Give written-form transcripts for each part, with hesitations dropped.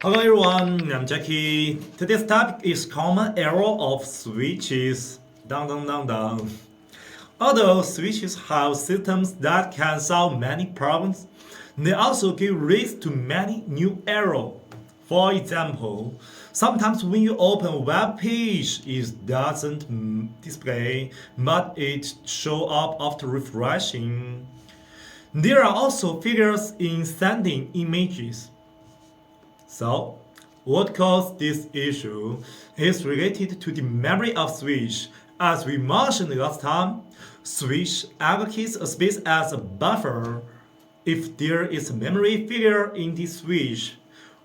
Hello everyone, I'm Jackie. Today's topic is common error of switches. Dun dun dun dun. Although switches have systems that can solve many problems, they also give rise to many new errors. For example, sometimes when you open a web page, it doesn't display, but it shows up after refreshing. There are also failures in sending images. So, what caused this issue is related to the memory of switch. As we mentioned last time, switch allocates a space as a buffer. If there is a memory failure in the switch,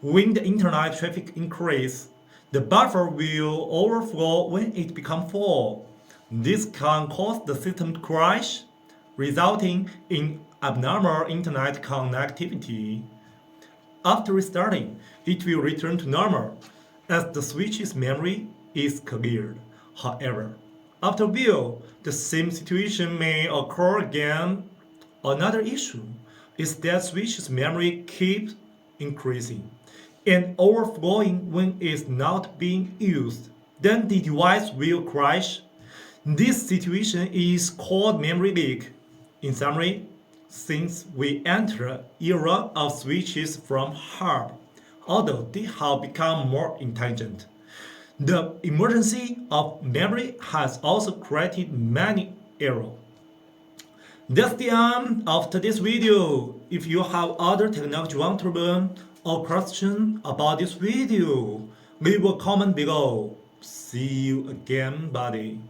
when the internet traffic increases, the buffer will overflow when it becomes full. This can cause the system to crash, resulting in abnormal internet connectivity. After restarting, it will return to normal as the switch's memory is cleared. However, after a while, the same situation may occur again. Another issue is that switch's memory keeps increasing and overflowing when it's not being used. Then the device will crash. This situation is called memory leak. In summary, since we enter an era of switches from hard, although they have become more intelligent, the emergency of memory has also created many errors. That's the end of today's video. If you have other technology you want to learn or question about this video, leave a comment below. See you again, buddy.